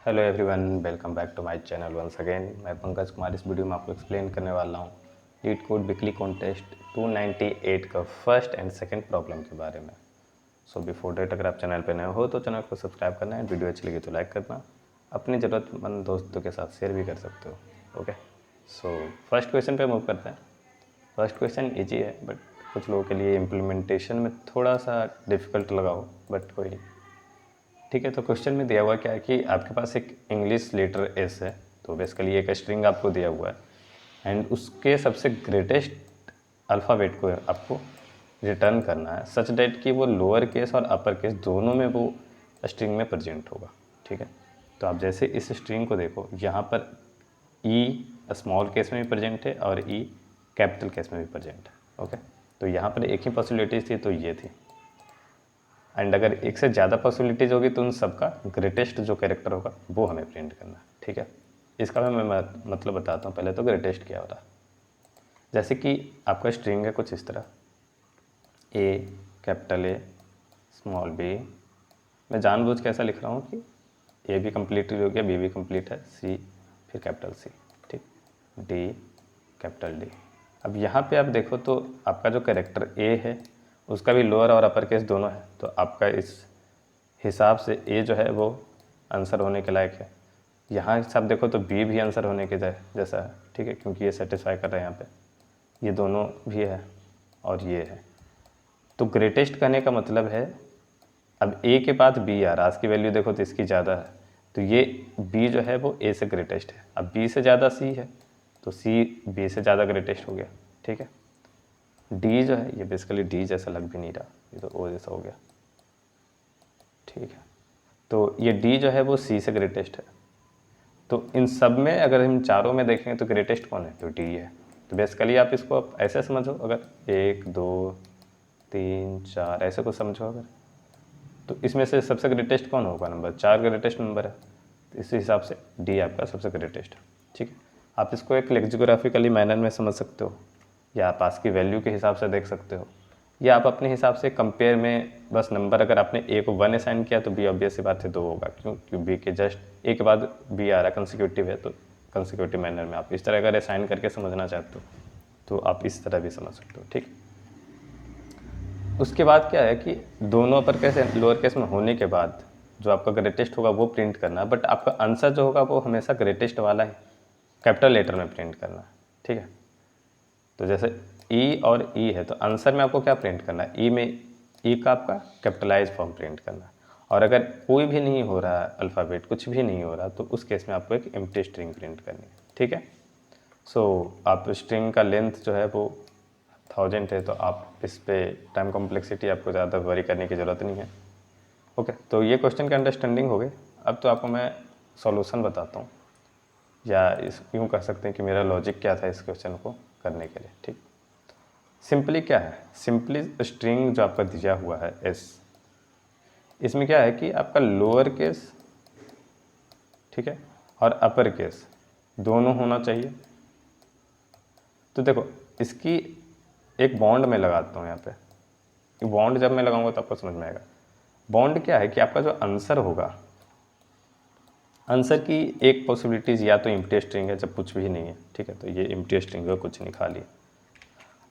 Hello everyone, welcome back to my channel once again. मैं पंकज कुमार इस video में आपको एक्सप्लेन करने वाला हूँ लीड कोड वीकली कॉन्टेस्ट 298 का फर्स्ट एंड सेकंड प्रॉब्लम के बारे में। सो बिफोर डेट अगर आप चैनल पर नए हो तो चैनल को सब्सक्राइब करना है, वीडियो अच्छी लगी तो लाइक करना, अपनी ज़रूरतमंद दोस्तों के साथ शेयर भी कर सकते हो। ओके, सो फर्स्ट क्वेश्चन पे मूव करते हैं। फर्स्ट क्वेश्चन ईजी है बट कुछ लोगों के लिए इम्प्लीमेंटेशन में थोड़ा सा डिफ़िकल्ट लगा हो, बट कोई नहीं। ठीक है, तो क्वेश्चन में दिया हुआ क्या है कि आपके पास एक इंग्लिश लेटर एस है, तो बेसिकली एक स्ट्रिंग आपको दिया हुआ है एंड उसके सबसे ग्रेटेस्ट अल्फ़ाबेट को आपको रिटर्न करना है सच डेट कि वो लोअर केस और अपर केस दोनों में वो स्ट्रिंग में प्रेजेंट होगा। ठीक है, तो आप जैसे इस स्ट्रिंग को देखो, यहाँ पर ई स्मॉल केस में भी प्रेजेंट है और ई कैपिटल केस में भी प्रेजेंट है। ओके, तो यहाँ पर एक ही पॉसिबिलिटीज़ थी, तो ये थी। एंड अगर एक से ज़्यादा पॉसिबिलिटीज़ होगी तो उन सबका ग्रेटेस्ट जो कैरेक्टर होगा वो हमें प्रिंट करना है। ठीक है, इसका मैं मतलब बताता हूँ। पहले तो ग्रेटेस्ट क्या होता है, जैसे कि आपका स्ट्रिंग है कुछ इस तरह, ए कैपिटल ए स्मॉल बी। मैं जानबूझ के ऐसा लिख रहा हूँ कि ए भी कंप्लीट हो गया, बी भी कंप्लीट है, सी फिर कैपिटल सी, ठीक, डी कैपिटल डी। अब यहाँ पे आप देखो तो आपका जो कैरेक्टर ए है उसका भी लोअर और अपर केस दोनों है, तो आपका इस हिसाब से ए जो है वो आंसर होने के लायक है। यहाँ सब देखो तो बी भी आंसर होने के जैसा है। ठीक है, क्योंकि ये सेटिस्फाई कर रहे हैं यहाँ पे, ये दोनों भी है और ये है। तो ग्रेटेस्ट करने का मतलब है, अब ए के बाद बी आ रहा है, इसकी वैल्यू देखो तो इसकी ज़्यादा है, तो ये बी जो है वो ए से ग्रेटेस्ट है। अब बी से ज़्यादा सी है तो सी बी से ज़्यादा ग्रेटेस्ट हो गया। ठीक है, डी जो है ये बेसिकली डी जैसा लग भी नहीं रहा, ये तो ओ जैसा हो गया। ठीक है, तो ये डी जो है वो सी से ग्रेटेस्ट है। तो इन सब में अगर हम चारों में देखेंगे तो ग्रेटेस्ट कौन है, तो डी है। तो बेसिकली आप इसको ऐसे समझो, अगर 1 2 3 4 ऐसे को समझो अगर, तो इसमें से सबसे ग्रेटेस्ट कौन होगा, नंबर 4 ग्रेटेस्ट नंबर है, तो इस हिसाब से डी आपका सबसे ग्रेटेस्ट है। ठीक है, आप इसको एक लेक्सियोग्राफिकली मैनर में समझ सकते हो, या आप पास की वैल्यू के हिसाब से देख सकते हो, या आप अपने हिसाब से कंपेयर में बस नंबर, अगर आपने ए को 1 असाइन किया तो बी ऑब्वियस सी बात है 2 होगा, क्यों बी के जस्ट ए के बाद बी आ रहा है, कंसिक्यूटिव है, तो कंसिक्यूटिव मैनर में आप इस तरह अगर असाइन करके समझना चाहते हो तो आप इस तरह भी समझ सकते हो। ठीक, उसके बाद क्या है कि दोनों अपर केस लोअर केस में होने के बाद जो आपका ग्रेटेस्ट होगा वो प्रिंट करना है, बट आपका आंसर जो होगा वो हमेशा ग्रेटेस्ट वाला है कैपिटल लेटर में प्रिंट करना है। ठीक है, तो जैसे ई और ई है तो आंसर में आपको क्या प्रिंट करना है, ई में ई का आपका कैपिटलाइज फॉर्म प्रिंट करना है। और अगर कोई भी नहीं हो रहा है अल्फ़ाबेट, कुछ भी नहीं हो रहा, तो उस केस में आपको एक एम्प्टी स्ट्रिंग प्रिंट करनी है। ठीक है, सो आप स्ट्रिंग का लेंथ जो है वो 1000 है, तो आप इस पर टाइम कॉम्प्लेक्सिटी आपको ज़्यादा वरी करने की ज़रूरत नहीं है। ओके, तो ये क्वेश्चन की अंडरस्टैंडिंग हो गई। अब तो आपको मैं सॉल्यूशन बताता हूँ, या इस यूँ कह सकते हैं कि मेरा लॉजिक क्या था इस क्वेश्चन को करने के लिए। ठीक, सिंपली क्या है, सिंपली स्ट्रिंग जो आपका दिया हुआ है एस, इसमें क्या है कि आपका लोअर केस, ठीक है, और अपर केस दोनों होना चाहिए। तो देखो इसकी एक बॉन्ड में लगाता हूँ यहाँ पे, बॉन्ड जब मैं लगाऊंगा तो आपको समझ में आएगा। बॉन्ड क्या है कि आपका जो आंसर होगा, आंसर की एक पॉसिबिलिटीज़ या तो एम्प्टी स्ट्रिंग है जब कुछ भी नहीं है। ठीक है, तो ये एम्प्टी स्ट्रिंग है, कुछ नहीं, खाली।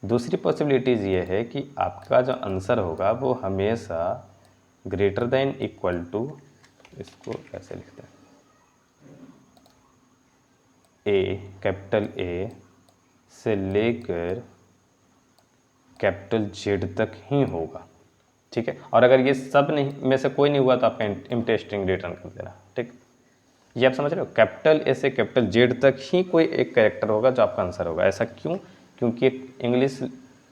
दूसरी पॉसिबिलिटीज़ ये है कि आपका जो आंसर होगा वो हमेशा ग्रेटर देन इक्वल टू, इसको कैसे लिखते हैं, ए कैपिटल ए से लेकर कैपिटल जेड तक ही होगा। ठीक है, और अगर ये सब नहीं में से कोई नहीं हुआ तो आपका एम्प्टी स्ट्रिंग रिटर्न कर देना। ठीक, ये आप समझ रहे हो, कैपिटल ए से कैपिटल जेड तक ही कोई एक कैरेक्टर होगा जो आपका आंसर होगा। ऐसा क्यों, क्योंकि एक इंग्लिश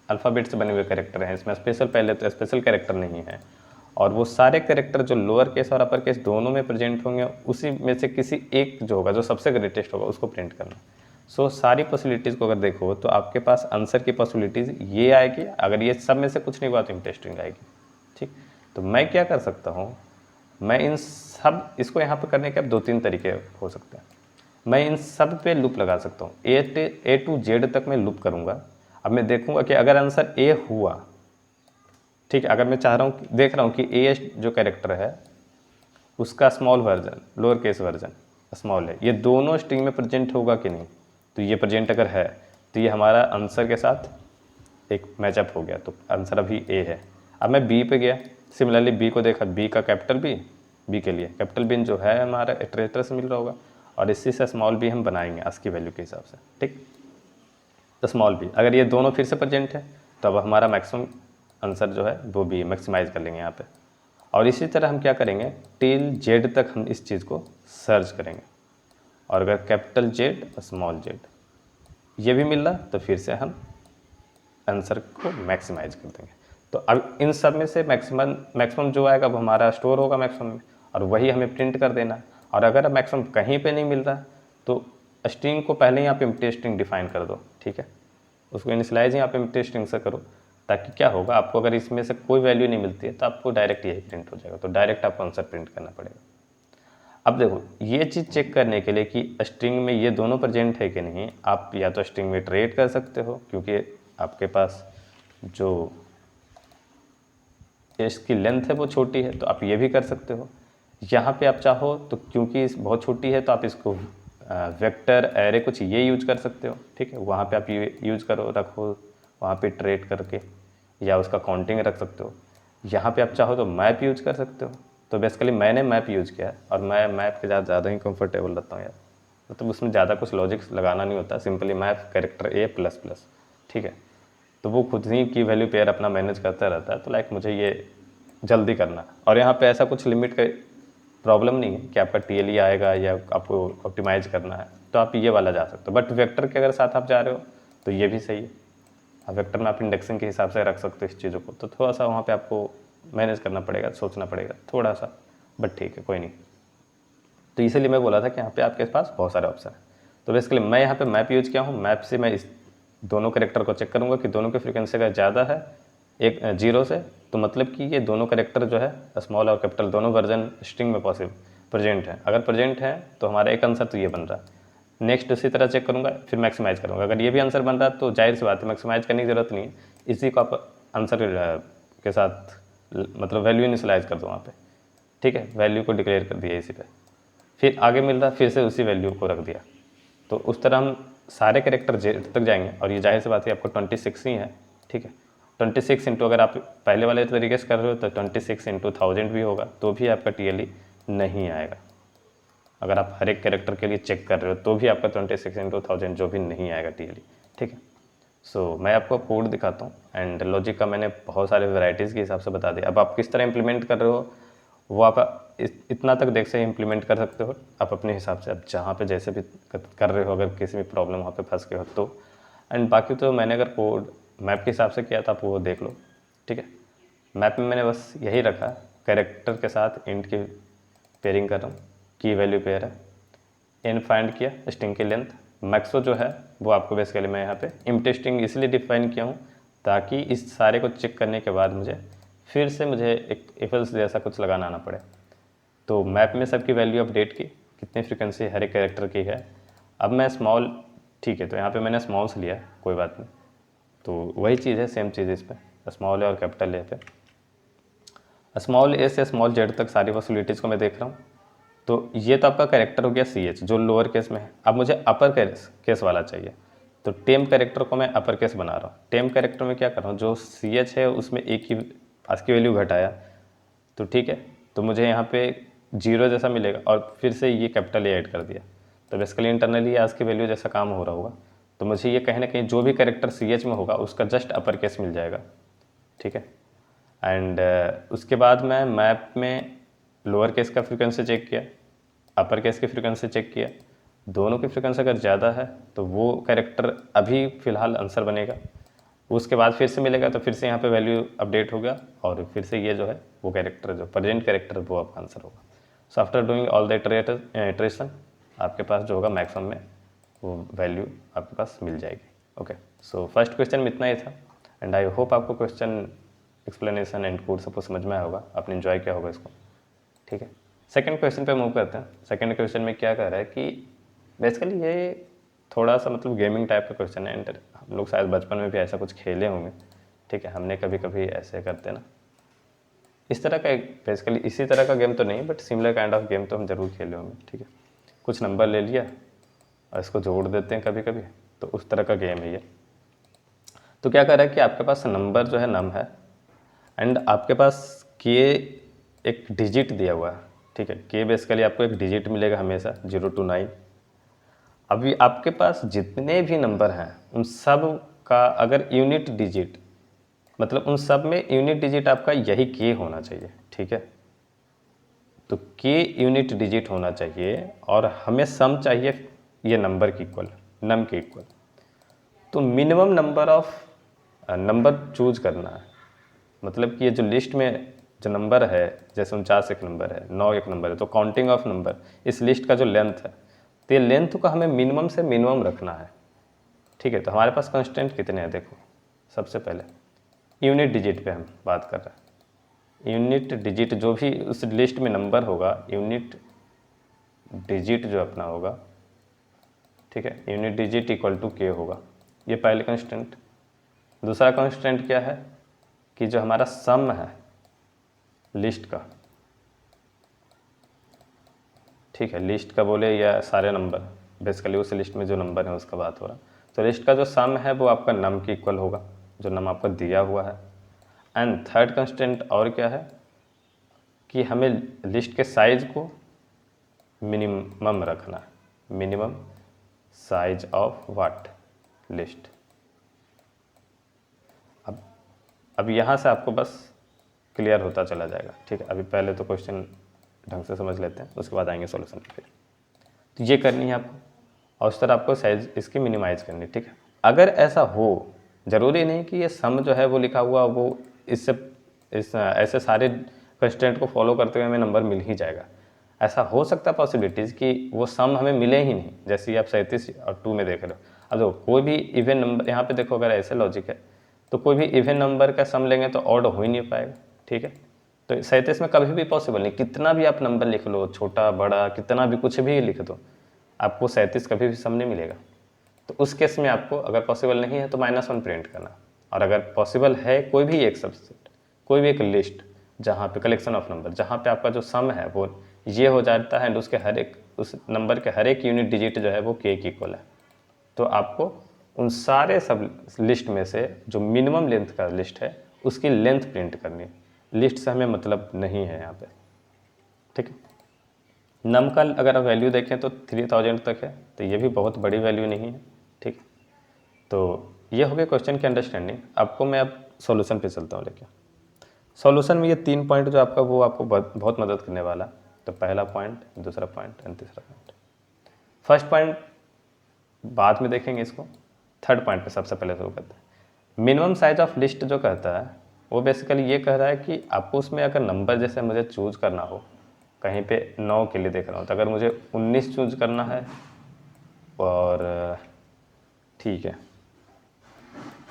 अल्फ़ाबेट से बने हुए कैरेक्टर हैं, इसमें स्पेशल पहले तो स्पेशल कैरेक्टर नहीं है, और वो सारे कैरेक्टर जो लोअर केस और अपर केस दोनों में प्रेजेंट होंगे, उसी में से किसी एक जो होगा, जो सबसे ग्रेटेस्ट होगा, उसको प्रिंट करना। सो सारी पॉसिबिलिटीज़ को अगर देखो तो आपके पास आंसर की पॉसिबिलिटीज़ ये आएगी, अगर ये सब में से कुछ नहीं हुआ तो इंटरेस्टिंग आएगी। ठीक, तो मैं क्या कर सकता हूँ, मैं इन सब, इसको यहाँ पे करने के अब 2-3 तरीके हो सकते हैं। मैं इन सब पे लूप लगा सकता हूँ, ए टू जेड तक मैं लूप करूँगा। अब मैं देखूँगा कि अगर आंसर ए हुआ, ठीक है, अगर मैं चाह रहा हूँ, देख रहा हूँ कि ए जो कैरेक्टर है उसका small version, lower case version small है, ये दोनों स्ट्रिंग में प्रेजेंट होगा कि नहीं। तो ये प्रेजेंट अगर है तो ये हमारा आंसर के साथ एक मैचअप हो गया, तो आंसर अभी ए है। अब मैं बी पे गया, सिमिलरली बी को देखा, बी का कैपिटल बी के लिए कैपिटल बिन जो है हमारा इटरेटर से मिल रहा होगा, और इसी से स्मॉल बी हम बनाएंगे ASCII वैल्यू के हिसाब से, ठीक। तो स्मॉल बी अगर ये दोनों फिर से प्रेजेंट है तो अब हमारा मैक्सिमम आंसर जो है वो भी मैक्सिमाइज कर लेंगे यहाँ पे। और इसी तरह हम क्या करेंगे, टिल जेड तक हम इस चीज़ को सर्च करेंगे, और अगर कैपिटल जेड और स्मॉल जेड ये भी मिल रहा तो फिर से हम आंसर को मैक्सिमाइज कर देंगे। तो अब इन सब में से मैक्सिमम जो आएगा वो हमारा स्टोर होगा मैक्सिमम में, और वही हमें प्रिंट कर देना। और अगर मैक्सिमम कहीं पे नहीं मिल रहा तो स्ट्रिंग को पहले यहाँ पे एम्प्टी स्ट्रिंग डिफाइन कर दो, ठीक है। उसको इनिशियलाइज यहाँ पे एम्प्टी स्ट्रिंग से करो, ताकि क्या होगा, आपको अगर इसमें से कोई वैल्यू नहीं मिलती है तो आपको डायरेक्ट यही प्रिंट हो जाएगा, तो डायरेक्ट आपको आंसर प्रिंट करना पड़ेगा। अब देखो, ये चीज़ चेक करने के लिए कि स्ट्रिंग में ये दोनों प्रेजेंट है कि नहीं, आप या तो स्ट्रिंग में ट्रेड कर सकते हो, क्योंकि आपके पास जो इसकी लेंथ है वो छोटी है, तो आप ये भी कर सकते हो। यहाँ पे आप चाहो तो क्योंकि बहुत छोटी है तो आप इसको वेक्टर एरे कुछ ये यूज कर सकते हो, ठीक है। वहाँ पे आप ये यूज करो, रखो वहाँ पे ट्रेड करके, या उसका काउंटिंग रख सकते हो। यहाँ पे आप चाहो तो मैप यूज कर सकते हो। तो बेसिकली मैंने मैप यूज किया है, और मैं मैप के ज़्यादा ही कंफर्टेबल रहता हूँ यार, मतलब उसमें ज़्यादा कुछ लॉजिक्स लगाना नहीं होता, सिंपली मैप कैरेक्टर ए प्लस प्लस, ठीक है। तो वो खुद ही की वैल्यू पेयर अपना मैनेज करता रहता है, तो लाइक मुझे ये जल्दी करना है। और यहाँ पे ऐसा कुछ लिमिट का प्रॉब्लम नहीं है कि आपका TLE आएगा या आपको ऑप्टिमाइज करना है, तो आप ये वाला जा सकते हो। बट वेक्टर के अगर साथ आप जा रहे हो तो ये भी सही है, अब वेक्टर में आप इंडेक्सिंग के हिसाब से रख सकते हो इस चीज़ों को, तो थोड़ा सा वहाँ पे आपको मैनेज करना पड़ेगा, सोचना पड़ेगा थोड़ा सा, बट ठीक है, कोई नहीं। तो इसीलिए मैं बोला था कि यहाँ पे आपके पास बहुत सारे ऑप्शन है। तो बेसिकली मैं यहाँ पे मैप यूज़ किया हूँ, मैप से मैं इस दोनों कैरेक्टर को चेक करूँगा कि दोनों की फ्रीक्वेंसी अगर ज़्यादा है एक 0 से, तो मतलब कि ये दोनों कैरेक्टर जो है स्मॉल और कैपिटल दोनों वर्जन स्ट्रिंग में पॉसिबल प्रेजेंट है। अगर प्रेजेंट है तो हमारा एक आंसर तो ये बन रहा है। नेक्स्ट उसी तरह चेक करूँगा, फिर मैक्सिमाइज़ करूँगा। अगर ये भी आंसर बन रहा है तो जाहिर सी बात है मैक्सिमाइज़ करने की ज़रूरत नहीं है, इसी को आप आंसर के साथ मतलब वैल्यू इनिशियलाइज कर दो वहाँ पे, ठीक है। वैल्यू को डिक्लेयर कर दिया इसी पे, फिर आगे मिल रहा फिर से उसी वैल्यू को रख दिया। तो उस तरह हम सारे कैरेक्टर जेड तक जाएंगे, और ये जाहिर सी बात है आपको 26 ही है, ठीक है। 26 इंटू, अगर आप पहले वाले तरीके से कर रहे हो तो 26 इंटू 1000 भी होगा, तो भी आपका TLE नहीं आएगा। अगर आप हर एक कैरेक्टर के लिए चेक कर रहे हो तो भी आपका 26 इंटू 1000 जो भी नहीं आएगा TLE, ठीक है। सो मैं आपको कोड दिखाता हूँ, एंड लॉजिक का मैंने बहुत सारे वैरायटीज़ के हिसाब से बता दिया। अब आप किस तरह इंप्लीमेंट कर रहे हो वो आप इतना तक देख से इम्प्लीमेंट कर सकते हो आप अपने हिसाब से, अब जहाँ पे जैसे भी कर रहे हो, अगर किसी भी प्रॉब्लम वहाँ पे फंस गए हो तो। एंड बाकी तो मैंने अगर कोड मैप के हिसाब से किया था आप वो देख लो, ठीक है। मैप में मैंने बस यही रखा, कैरेक्टर के साथ इंट की पेयरिंग कर रहा हूँ, की वैल्यू पेयर है, इन फाइंड किया, स्ट्रिंग की लेंथ, मैक्सो जो है वो आपको बेसिकली मैं यहाँ पे एम्प्टी स्ट्रिंग इसलिए डिफाइन किया हूँ ताकि इस सारे को चेक करने के बाद फिर से मुझे एक इफल्स जैसा कुछ लगाना ना पड़े। तो मैप में सबकी वैल्यू अपडेट की, कितनी फ्रीक्वेंसी हर एक कैरेक्टर की है। अब मैं स्मॉल, ठीक है, तो यहाँ पे मैंने स्मॉल से लिया, कोई बात नहीं। तो वही चीज़ है, सेम चीज़ इस पर, स्मॉल है और कैपिटल ए पे, स्मॉल ए से स्मॉल जेड तक सारी पॉसिबिलिटीज़ को मैं देख रहा हूँ। तो ये तो आपका कैरेक्टर हो गया CH जो लोअर केस में है। अब मुझे अपर केस वाला चाहिए, तो टेम कैरेक्टर को मैं अपर केस बना रहा हूँ। टेम कैरेक्टर में क्या कर रहा हूँ, जो CH है उसमें एक ही ASCII वैल्यू घटाया, तो ठीक है, तो मुझे यहाँ पे 0 जैसा मिलेगा, और फिर से ये कैपिटल ए ऐड कर दिया, तो बेसिकली इंटरनली ASCII वैल्यू जैसा काम हो रहा होगा। तो मुझे ये कहीं ना कहीं जो भी कैरेक्टर CH में होगा उसका जस्ट अपर केस मिल जाएगा, ठीक है। एंड उसके बाद मैं मैप में लोअर केस का फ्रीक्वेंसी चेक किया, अपर केस की फ्रीक्वेंसी चेक किया, दोनों की फ्रीक्वेंसी अगर ज़्यादा है तो वो कैरेक्टर अभी फ़िलहाल आंसर बनेगा। उसके बाद फिर से मिलेगा तो फिर से यहाँ पे वैल्यू अपडेट हो गया, और फिर से ये जो है वो कैरेक्टर जो प्रेजेंट कैरेक्टर वो आपका आंसर होगा। So after doing all the iteration आपके पास जो होगा मैक्सिमम में वो वैल्यू आपके पास मिल जाएगी। ओके, सो फर्स्ट क्वेश्चन में इतना ही था, एंड आई होप आपको क्वेश्चन एक्सप्लेनेशन एंड कोड सब समझ में आया होगा, आपने इन्जॉय किया होगा इसको, ठीक है। सेकंड क्वेश्चन पे मूव करते हैं। सेकंड क्वेश्चन में क्या कह रहा है कि बेसिकली ये थोड़ा सा मतलब गेमिंग टाइप का क्वेश्चन है, एंड हम लोग शायद बचपन में भी ऐसा कुछ खेले होंगे, ठीक है। हमने कभी कभी ऐसे करते ना, इस तरह का एक बेसिकली इसी तरह का गेम तो नहीं but similar kind of game तो हम जरूर खेले होंगे, ठीक है। कुछ नंबर ले लिया और इसको जोड़ देते हैं कभी कभी, तो उस तरह का गेम है ये। तो क्या कर रहा है कि आपके पास नंबर जो है नम है एंड आपके पास के एक डिजिट दिया हुआ है, ठीक है। के बेसिकली आपको एक डिजिट मिलेगा हमेशा 0 to 9। अभी आपके पास जितने भी नंबर हैं उन सब का अगर यूनिट डिजिट, मतलब उन सब में यूनिट डिजिट आपका यही के होना चाहिए, ठीक है। तो के यूनिट डिजिट होना चाहिए और हमें सम चाहिए ये नंबर के इक्वल, नम के इक्वल। तो minimum number of number choose करना है, मतलब कि ये जो लिस्ट में जो नंबर है, जैसे 49 एक नंबर है, 9 एक नंबर है, तो काउंटिंग ऑफ नंबर इस लिस्ट का जो लेंथ है, तो ये लेंथ को हमें मिनिमम से मिनिमम रखना है, ठीक है। तो हमारे पास कंस्टेंट कितने हैं देखो, सबसे पहले यूनिट डिजिट पे हम बात कर रहे हैं। यूनिट डिजिट जो भी उस लिस्ट में नंबर होगा, यूनिट डिजिट जो अपना होगा, ठीक है, यूनिट डिजिट इक्वल टू के होगा, ये पहले कंस्टेंट। दूसरा कंस्टेंट क्या है कि जो हमारा सम है लिस्ट का, ठीक है, लिस्ट का बोले या सारे नंबर, बेसिकली उस लिस्ट में जो नंबर है उसका बात हो रहा। तो लिस्ट का जो सम है वो आपका नम के इक्वल होगा, जो नम आपका दिया हुआ है। एंड थर्ड कंस्टेंट और क्या है कि हमें लिस्ट के साइज को मिनिमम रखना है, minimum size of what, list. अब यहाँ से आपको बस क्लियर होता चला जाएगा, ठीक है। अभी पहले तो क्वेश्चन ढंग से समझ लेते हैं, उसके बाद आएंगे सॉल्यूशन पे। तो ये करनी है आपको और उस तरह आपको साइज इसकी मिनिमाइज करनी, ठीक है। अगर ऐसा हो, ज़रूरी नहीं कि ये सम जो है वो लिखा हुआ वो इस ऐसे सारे कंस्टेंट को फॉलो करते हुए हमें नंबर मिल ही जाएगा। ऐसा हो सकता है पॉसिबिलिटीज़ कि वो सम हमें मिले ही नहीं, जैसे कि आप 37 और 2 में देख रहे हो। अब देखो कोई भी इवन नंबर, यहाँ पे देखो अगर ऐसे लॉजिक है तो कोई भी इवन नंबर का सम लेंगे तो ऑड हो ही नहीं पाएगा, ठीक है। तो 37 में कभी भी पॉसिबल नहीं, कितना भी आप नंबर लिख लो, छोटा बड़ा कितना भी कुछ भी लिख दो, आपको 37 कभी भी सम नहीं मिलेगा। तो उस केस में आपको अगर पॉसिबल नहीं है तो -1 प्रिंट करना, और अगर पॉसिबल है कोई भी एक सबसेट, कोई भी एक लिस्ट जहाँ पे कलेक्शन ऑफ नंबर, जहाँ पे आपका जो सम है वो ये हो जाता है एंड उसके हर एक, उस नंबर के हर एक यूनिट डिजिट जो है वो के इक्वल है, तो आपको उन सारे सब लिस्ट में से जो मिनिमम लेंथ का लिस्ट है उसकी लेंथ प्रिंट करनी है। लिस्ट से हमें मतलब नहीं है यहाँ पे, ठीक है। नम का अगर आप वैल्यू देखें तो 3000 तक है, तो ये भी बहुत बड़ी वैल्यू नहीं है, ठीक। तो ये हो गया क्वेश्चन की अंडरस्टैंडिंग। आपको मैं अब सॉल्यूशन पे चलता हूँ लेके। सॉल्यूशन में ये 3 पॉइंट जो आपका वो आपको बहुत मदद करने वाला। तो पहला पॉइंट, दूसरा पॉइंट एंड तीसरा पॉइंट। फर्स्ट पॉइंट बाद में देखेंगे इसको, थर्ड पॉइंट पे सबसे पहले शुरू करते हैं। मिनिमम साइज ऑफ लिस्ट जो कहता है वो बेसिकली ये कह रहा है कि आपको उसमें अगर नंबर जैसे मुझे चूज़ करना हो, कहीं पे 9 के लिए देख रहा हूँ, तो अगर मुझे 19 चूज़ करना है और ठीक है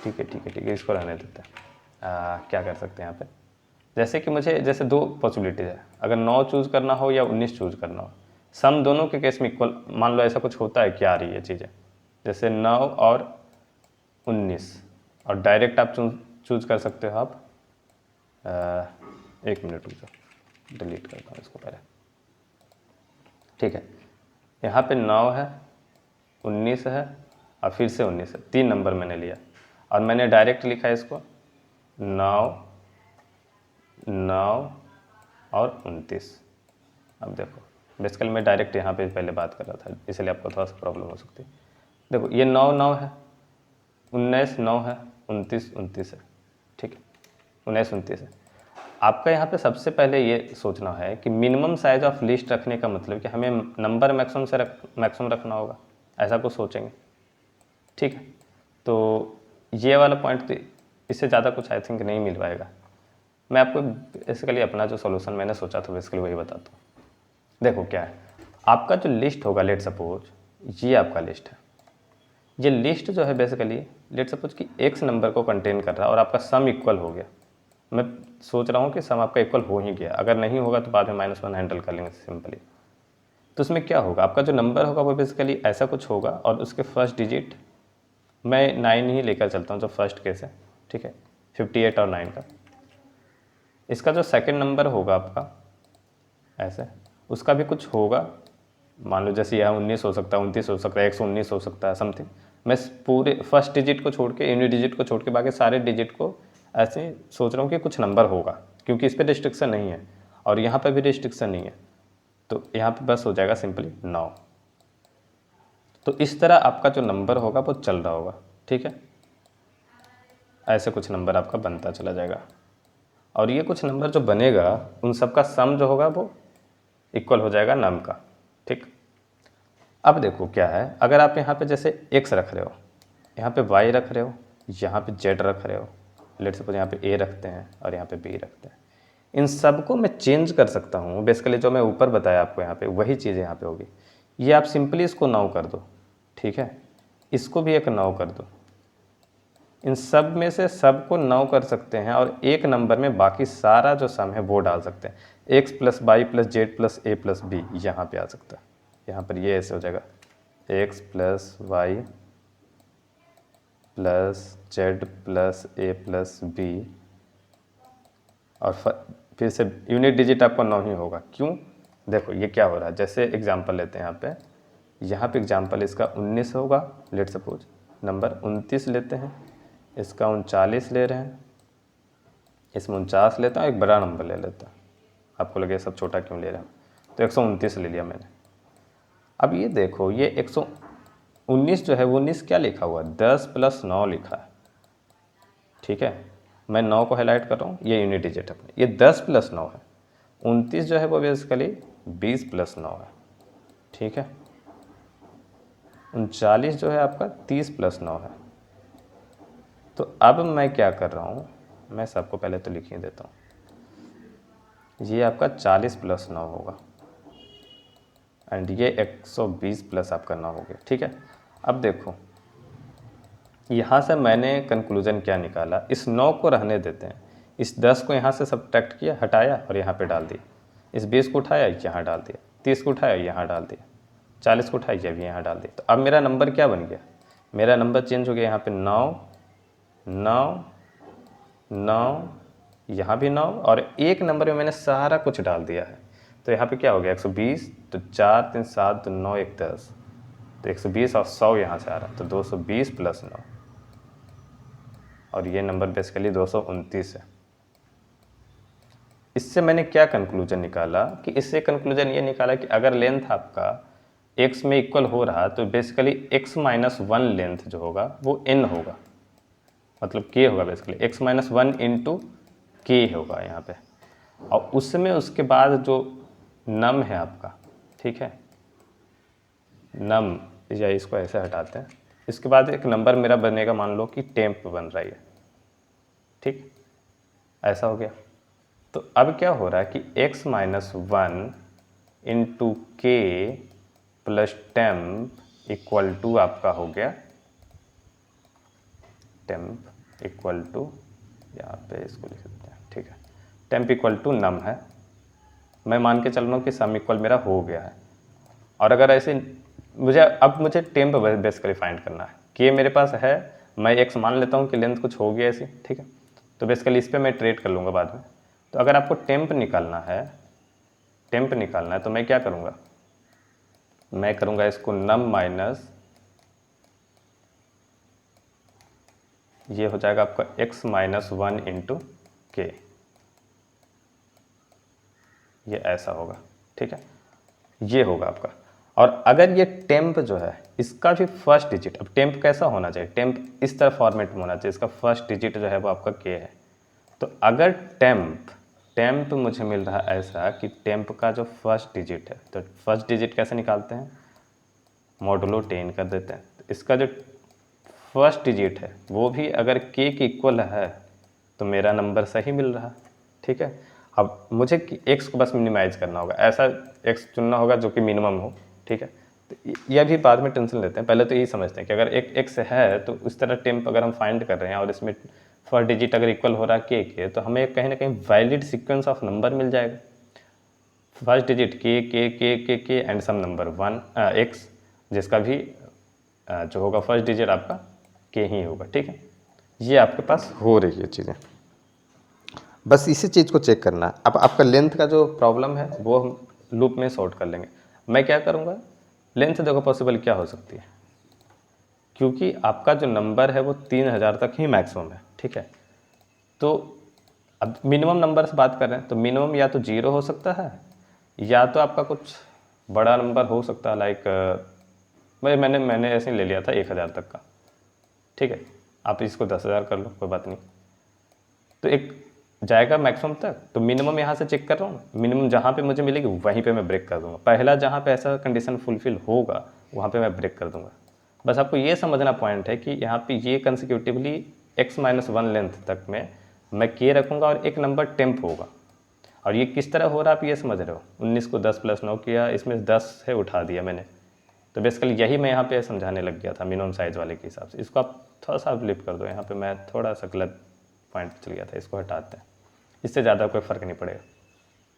ठीक है ठीक है ठीक है, इसको रहने देते हैं। क्या कर सकते हैं यहाँ पे, जैसे कि मुझे जैसे 2 पॉसिबिलिटीज़ है, अगर 9 चूज़ करना हो या 19 चूज़ करना हो, सम दोनों के केस में इक्वल मान लो, ऐसा कुछ होता है क्या आ रही है चीज़ें, जैसे 9 और 19, और डायरेक्ट आप चूज़ कर सकते हो आप। 1 मिनट रुक जाओ, डिलीट करता हूँ इसको पहले, ठीक है। यहाँ पे 9 है, 19 है और फिर से 19 है, 3 नंबर मैंने लिया और मैंने डायरेक्ट लिखा है इसको 9 9 और 29। अब देखो बेसिकली मैं डायरेक्ट यहाँ पे पहले बात कर रहा था, इसलिए आपको थोड़ा सा प्रॉब्लम हो सकती है। देखो ये 9 9 है, 19 9 है, 29 29 है, ठीक है, 19 29 है। आपका यहाँ पे सबसे पहले ये सोचना है कि मिनिमम साइज ऑफ लिस्ट रखने का मतलब कि हमें नंबर मैक्सिमम से मैक्सिमम रखना होगा, ऐसा कुछ सोचेंगे, ठीक है। तो ये वाला पॉइंट तो इससे ज़्यादा कुछ आई थिंक नहीं मिल पाएगा। मैं आपको बेसिकली अपना जो सॉल्यूशन मैंने सोचा था बेसिकली वही बताता हूँ। देखो क्या है, आपका जो लिस्ट होगा, लेट सपोज ये आपका लिस्ट है, ये लिस्ट जो है बेसिकली लेट सपोज कि x नंबर को कंटेन कर रहा है और आपका सम इक्वल हो गया। मैं सोच रहा हूँ कि सम आपका इक्वल हो ही गया, अगर नहीं होगा तो बाद में -1 हैंडल कर लेंगे सिंपली। तो उसमें क्या होगा, आपका जो नंबर होगा वो बेसिकली ऐसा कुछ होगा और उसके फर्स्ट डिजिट मैं 9 ही लेकर चलता हूँ जो फर्स्ट केस है, ठीक है, 58 और 9 का। इसका जो सेकंड नंबर होगा आपका ऐसे, उसका भी कुछ होगा, मान लो जैसे यह 19 हो सकता है, 29 हो सकता है, 119 हो सकता है समथिंग। मैं पूरे फर्स्ट डिजिट को छोड़ के, यूनिट डिजिट को छोड़ के बाकी सारे डिजिट को ऐसे सोच रहा हूँ कि कुछ नंबर होगा, क्योंकि इस पर रिस्ट्रिक्शन नहीं है और यहाँ पर भी रिस्ट्रिक्शन नहीं है, तो यहाँ पे बस हो जाएगा सिंपली 9। तो इस तरह आपका जो नंबर होगा वो चल रहा होगा, ठीक है। ऐसे कुछ नंबर आपका बनता चला जाएगा और ये कुछ नंबर जो बनेगा उन सब का सम जो होगा वो इक्वल हो जाएगा नम का, ठीक। अब देखो क्या है, अगर आप यहाँ पे जैसे x रख रहे हो, यहाँ पे y रख रहे हो, यहाँ पे z रख रहे हो, लेट्स सपोज यहाँ पे a रखते हैं और यहाँ पे b रखते हैं, इन सब को मैं चेंज कर सकता हूँ। बेसिकली जो मैं ऊपर बताया आपको यहाँ पे वही चीज़ यहाँ पे होगी। ये आप सिंपली इसको 9 कर दो, ठीक है, इसको भी एक 9 कर दो, इन सब में से सब को 9 कर सकते हैं और एक नंबर में बाकी सारा जो सम है वो डाल सकते हैं। x plus Y plus Z plus A plus B यहाँ पे आ सकता है, यहाँ पर ये ऐसे हो जाएगा x plus Y plus Z plus A plus B, और फिर से यूनिट डिजिट आपका 9 ही होगा। क्यों? देखो ये क्या हो रहा है, जैसे एग्जांपल लेते हैं यहाँ पे एग्जांपल इसका 19 होगा, लेट सपोज नंबर 29 लेते हैं, इसका 39 ले रहे हैं, इसमें 49 लेता हूँ, एक बड़ा नंबर ले लेता हूँ, आपको लगे सब छोटा क्यों ले रहे हैं, तो 129 ले लिया मैंने। अब ये देखो ये 119 जो है वो 19 क्या लिखा हुआ है, 10 प्लस 9 लिखा है, ठीक है। मैं 9 को हाईलाइट कर रहा हूँ, ये यूनिट डिजिट है, ये 10 प्लस 9 है। 29 जो है वो बेसिकली 20 प्लस 9 है, ठीक है। 39 जो है आपका 30 प्लस 9 है। तो अब मैं क्या कर रहा हूँ, मैं सबको पहले तो लिख ही देता हूँ, ये आपका 40 प्लस 9 होगा एंड ये 120 प्लस आपका 9 हो गया, ठीक है। अब देखो यहाँ से मैंने कंक्लूजन क्या निकाला, इस 9 को रहने देते हैं, इस 10 को यहाँ से सब्ट्रैक्ट किया, हटाया और यहाँ पे डाल दिया, इस 20 को उठाया यहाँ डाल दिया, 30 को उठाया यहाँ डाल दिया, 40 को उठाया भी यहाँ डाल दिया। तो अब मेरा नंबर क्या बन गया, मेरा नंबर चेंज हो गया, यहाँ पे 9 9 9, यहाँ भी 9 और एक नंबर में मैंने सारा कुछ डाल दिया है। तो यहाँ पे क्या हो गया 120, तो 4 3 7 तो 9 1 10, तो 120 और 100 यहाँ से आ रहा है, तो 220 प्लस 9 और ये नंबर बेसिकली 229 है। इससे मैंने क्या कंक्लूजन निकाला कि इससे कंक्लूजन ये निकाला कि अगर लेंथ आपका x में इक्वल हो रहा तो बेसिकली x माइनस 1 लेंथ जो होगा वो n होगा, मतलब k होगा, बेसिकली x माइनस 1 इंटू के होगा यहाँ पे, और उसमें उसके बाद जो नम है आपका, ठीक है, नम, या इसको ऐसे हटाते हैं, इसके बाद एक नंबर मेरा बनेगा, मान लो कि टेम्प बन रही है, ठीक, ऐसा हो गया। तो अब क्या हो रहा है कि x माइनस 1 इंटू के प्लस टेम्प इक्वल टू आपका हो गया, टेम्प इक्वल टू, यहाँ पे इसको लिख देते हैं, ठीक है, टेम्प इक्वल टू नम है। मैं मान के चल रहा हूँ कि सम इक्वल मेरा हो गया है, और अगर ऐसे मुझे टेम्प बेसिकली फाइंड करना है, के मेरे पास है, मैं x मान लेता हूँ कि लेंथ कुछ हो गया ऐसी, ठीक है, तो बेसिकली इस पर मैं ट्रेड कर लूँगा बाद में। तो अगर आपको टेम्प निकालना है तो मैं क्या करूँगा, मैं करूँगा इसको नम माइनस, ये हो जाएगा आपका x माइनस 1 इंटू के, ये ऐसा होगा, ठीक है, ये होगा आपका। और अगर ये टेम्प जो है इसका भी फर्स्ट डिजिट, अब टेम्प कैसा होना चाहिए, टेम्प इस तरह फॉर्मेट में होना चाहिए, इसका फर्स्ट डिजिट जो है वो आपका के है। तो अगर टेम्प मुझे मिल रहा है ऐसा कि टेम्प का जो फर्स्ट डिजिट है, तो फर्स्ट डिजिट कैसे निकालते हैं, मॉडुलो 10 कर देते हैं। तो इसका जो फर्स्ट डिजिट है वो भी अगर के की इक्वल है तो मेरा नंबर सही मिल रहा, ठीक है। अब मुझे एक्स को बस मिनिमाइज करना होगा, ऐसा एक्स चुनना होगा जो कि मिनिमम हो, ठीक है। तो यह भी बाद में टेंशन लेते हैं, पहले तो यही समझते हैं कि अगर एक एक्स है तो उस तरह टेम्प अगर हम फाइंड कर रहे हैं और इसमें फर्स्ट डिजिट अगर इक्वल हो रहा है के, तो हमें कहीं ना कहीं वैलिड सीक्वेंस ऑफ नंबर मिल जाएगा। फर्स्ट डिजिट के एंड सम नंबर 1 एक्स, जिसका भी जो होगा फर्स्ट डिजिट आपका के ही होगा, ठीक है। ये आपके पास हो रही है चीज़ें। बस इसी चीज़ को चेक करना है। अब आपका लेंथ का जो प्रॉब्लम है वो हम लूप में सॉर्ट कर लेंगे। मैं क्या करूँगा, लेंथ देखो पॉसिबल क्या हो सकती है, क्योंकि आपका जो नंबर है वो 3000 तक ही मैक्सिमम है, ठीक है। तो अब मिनिमम नंबर से बात कर रहे हैं तो मिनिमम या तो 0 हो सकता है या तो आपका कुछ बड़ा नंबर हो सकता है, लाइक मैंने ऐसे ही ले लिया था 1000 तक का, ठीक है। आप इसको 10,000 कर लो, कोई बात नहीं। तो एक जाएगा मैक्सिमम तक, तो मिनिमम यहाँ से चेक कर रहा हूँ, मिनिमम जहाँ पे मुझे मिलेगी वहीं पे मैं ब्रेक कर दूंगा। पहला जहाँ पे ऐसा कंडीशन फुलफिल होगा वहाँ पे मैं ब्रेक कर दूंगा। बस आपको ये समझना पॉइंट है कि यहाँ पे ये कंसिक्यूटिवली x-1 लेंथ तक में मैं k रखूँगा और एक नंबर टेम्प होगा। और ये किस तरह हो रहा है आप ये समझ रहे हो, 19 को 10 + 9 किया, इसमें 10 है उठा दिया मैंने। तो बेसिकली यही मैं यहाँ पे समझाने लग गया था मिनिमम साइज़ वाले के हिसाब से। इसको आप थोड़ा सा फ्लिप कर दो, यहाँ पे मैं थोड़ा सा गलत पॉइंट चल गया था, इसको हटाते हैं, इससे ज़्यादा कोई फ़र्क नहीं पड़ेगा।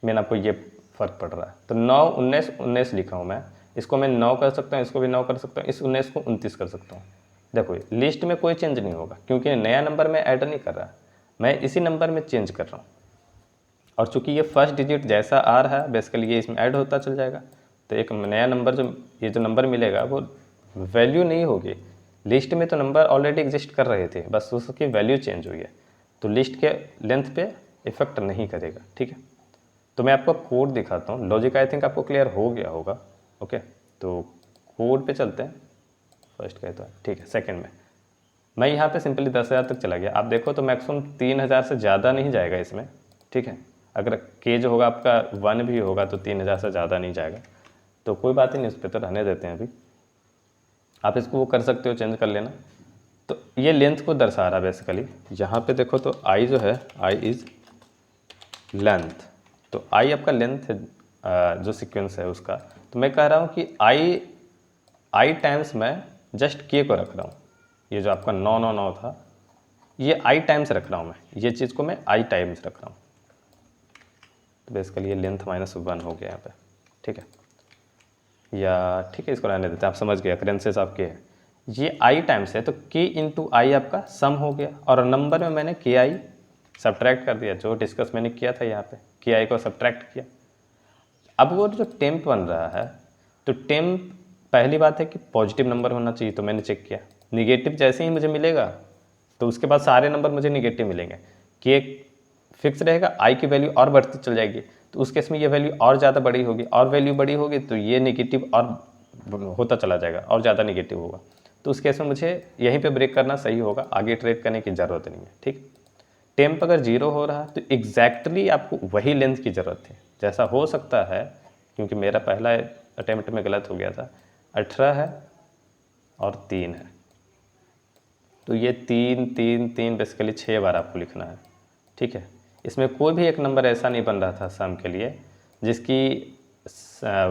मैंने आपको ये फ़र्क पड़ रहा है। तो 9 19 19 लिखा हूँ मैं, इसको मैं 9 कर सकता हूँ, इसको भी 9 कर सकता हूँ, इस 19 को 29 कर सकता हूँ। देखो लिस्ट में कोई चेंज नहीं होगा क्योंकि नया नंबर मैं ऐड नहीं कर रहा, मैं इसी नंबर में चेंज कर रहा हूँ। और चूंकि ये फर्स्ट डिजिट जैसा आ रहा है बेसिकली ये इसमें ऐड होता चल जाएगा। तो एक नया नंबर जो ये जो नंबर मिलेगा वो वैल्यू नहीं होगी, लिस्ट में तो नंबर ऑलरेडी एग्जिस्ट कर रहे थे, बस उसकी वैल्यू चेंज हुई है। तो लिस्ट के लेंथ पे इफेक्ट नहीं करेगा, ठीक है। तो मैं आपको कोड दिखाता हूँ, लॉजिक आई थिंक आपको क्लियर हो गया होगा। ओके, तो कोड पे चलते हैं। फर्स्ट कहता है, ठीक है। सेकंड में मैं यहाँ पे सिंपली 10,000 तक चला गया। आप देखो तो मैक्सिमम 3000 से ज़्यादा नहीं जाएगा इसमें, ठीक है। अगर के जो होगा आपका 1 भी होगा तो 3000 से ज़्यादा नहीं जाएगा, तो कोई बात ही नहीं, उस पर तो रहने देते हैं अभी। आप इसको वो कर सकते हो, चेंज कर लेना। तो ये लेंथ को दर्शा रहा है बेसिकली। यहाँ पे देखो तो आई जो है, आई इज़ लेंथ, तो आई आपका लेंथ है जो सीक्वेंस है उसका। तो मैं कह रहा हूँ कि आई टाइम्स मैं जस्ट के को रख रहा हूँ। ये जो आपका 999 था ये आई टाइम्स रख रहा हूँ मैं, ये चीज़ को मैं आई टाइम्स रख रहा हूँ। तो बेसिकली ये लेंथ -1 हो गया यहाँ पे, ठीक है। या ठीक है, इसको रहने देते हैं, आप समझ गए अकरेंसेस आपके हैं। ये आई टाइम्स है तो के इंटू आई आपका सम हो गया, और नंबर में मैंने के आई सब्ट्रैक्ट कर दिया, जो डिस्कस मैंने किया था यहाँ पे, के आई को सब्ट्रैक्ट किया। अब वो जो टेम्प बन रहा है, तो टेम्प पहली बात है कि पॉजिटिव नंबर होना चाहिए, तो मैंने चेक किया। निगेटिव जैसे ही मुझे मिलेगा तो उसके बाद सारे नंबर मुझे निगेटिव मिलेंगे। के फिक्स रहेगा, आई की वैल्यू और बढ़ती चल जाएगी, तो उस केस में ये वैल्यू और ज़्यादा बड़ी होगी, और वैल्यू बड़ी होगी तो ये निगेटिव और होता चला जाएगा और ज़्यादा निगेटिव होगा। तो उस केस में मुझे यहीं पे ब्रेक करना सही होगा, आगे ट्रेड करने की ज़रूरत नहीं है, ठीक। टेम्प अगर 0 हो रहा है तो एग्जैक्टली आपको वही लेंथ की ज़रूरत है जैसा हो सकता है, क्योंकि मेरा पहला अटेम्प्ट में गलत हो गया था। 18 है और 3 है, तो ये 3 3 3 बेसिकली 6 बार आपको लिखना है, ठीक है। इसमें कोई भी एक नंबर ऐसा नहीं बन रहा था सम के लिए जिसकी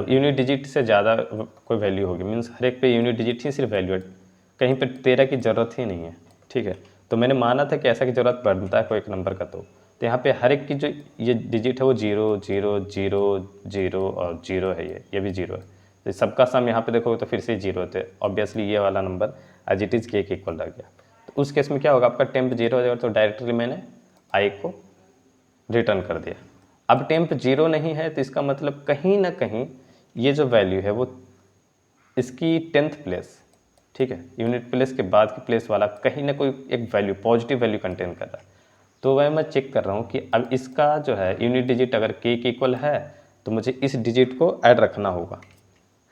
यूनिट डिजिट से ज़्यादा कोई वैल्यू होगी, मीन्स हर एक पे यूनिट डिजिट ही सिर्फ वैल्यू है, कहीं पे 13 की ज़रूरत ही नहीं है, ठीक है। तो मैंने माना था कि ऐसा की ज़रूरत पड़ता है कोई एक नंबर का, तो यहाँ पे हर एक की जो ये डिजिट है वो 0 0 0 0 और 0 है, ये भी 0 है। तो सबका सम यहाँ पे देखोगे तो फिर से 0 होते, ऑब्वियसली ये वाला नंबर एज इट इज़ के इक्वल रह गया। तो उस केस में क्या होगा, आपका टेम्प 0 हो जाएगा, तो डायरेक्टली मैंने आई को रिटर्न कर दिया। अब टेम्प 0 नहीं है तो इसका मतलब कहीं ना कहीं ये जो वैल्यू है वो इसकी 10th प्लेस, ठीक है, यूनिट प्लेस के बाद की प्लेस वाला कहीं ना कोई एक वैल्यू पॉजिटिव वैल्यू कंटेन कर रहा है। तो वह मैं चेक कर रहा हूँ कि अब इसका जो है यूनिट डिजिट अगर के इक्वल है तो मुझे इस डिजिट को ऐड रखना होगा।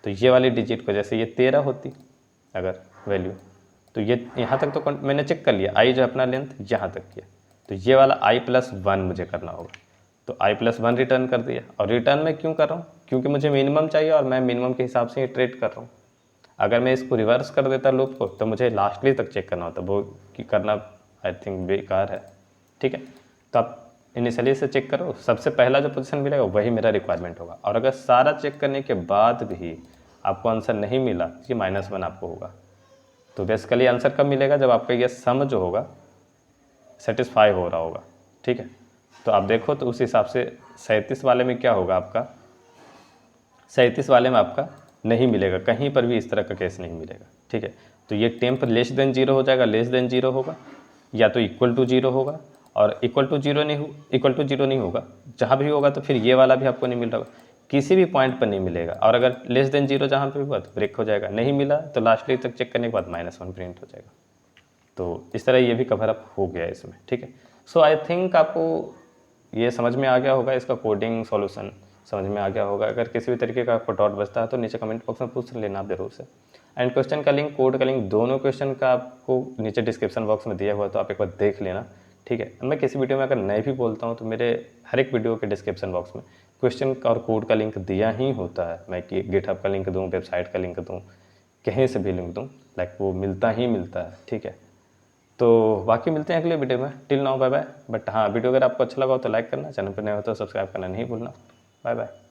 तो ये वाली डिजिट को, जैसे ये 13 होती अगर वैल्यू, तो ये यहाँ तक तो मैंने चेक कर लिया, आई जो अपना लेंथ यहाँ तक किया, तो ये वाला i+1 मुझे करना होगा। तो i+1 रिटर्न कर दिया। और रिटर्न मैं क्यों कर रहा हूँ, क्योंकि मुझे मिनिमम चाहिए और मैं मिनिमम के हिसाब से ही ट्रेड कर रहा हूँ। अगर मैं इसको रिवर्स कर देता लूप को तो मुझे लास्टली तक चेक करना होता, वो कि करना आई थिंक बेकार है, ठीक है। तो आप इनिशियली से चेक करो, सबसे पहला जो पोजीशन मिलेगा वही मेरा रिक्वायरमेंट होगा। और अगर सारा चेक करने के बाद भी आपको आंसर नहीं मिला तो ये -1 आपको होगा। तो बेसिकली आंसर कब मिलेगा, जब आपका ये सम जो होगा सेटिस्फाई हो रहा होगा, ठीक है। तो आप देखो तो उस हिसाब से 37 वाले में क्या होगा, आपका 37 वाले में आपका नहीं मिलेगा, कहीं पर भी इस तरह का केस नहीं मिलेगा, ठीक है। तो ये टेम्प लेस देन 0 हो जाएगा, लेस देन 0 होगा, या तो इक्वल टू 0 होगा, और इक्वल टू जीरो नहीं होगा, जहाँ भी होगा तो फिर ये वाला भी आपको नहीं मिल रहा होगा, किसी भी पॉइंट पर नहीं मिलेगा। और अगर लेस देन जीरो जहाँ पे हुआ तो ब्रेक हो जाएगा, नहीं मिला तो लास्टली तक चेक करने के बाद -1 प्रिंट हो जाएगा। तो इस तरह ये भी कवर अप हो गया इसमें, ठीक है। सो आई थिंक आपको ये समझ में आ गया होगा, इसका कोडिंग सॉल्यूशन समझ में आ गया होगा। अगर किसी भी तरीके का आपको डाउट बचता है तो नीचे कमेंट बॉक्स में पूछ लेना आप जरूर से। एंड क्वेश्चन का लिंक, कोड का लिंक, दोनों क्वेश्चन का आपको नीचे डिस्क्रिप्शन बॉक्स में दिया हुआ है, तो आप एक बार देख लेना, ठीक है। मैं किसी वीडियो में अगर नए भी बोलता हूँ तो मेरे हर एक वीडियो के डिस्क्रिप्शन बॉक्स में क्वेश्चन और कोड का लिंक दिया ही होता है। मैं कि गिटहब का लिंक दूँ, वेबसाइट का लिंक दूँ, कहीं से भी लिंक दूँ, लाइक वो मिलता ही मिलता है, ठीक है। तो बाकी मिलते हैं अगले वीडियो में। Till now bye bye. But हाँ, वीडियो अगर आपको अच्छा लगा हो तो लाइक करना, चैनल पर नए हो तो सब्सक्राइब करना नहीं भूलना। Bye bye.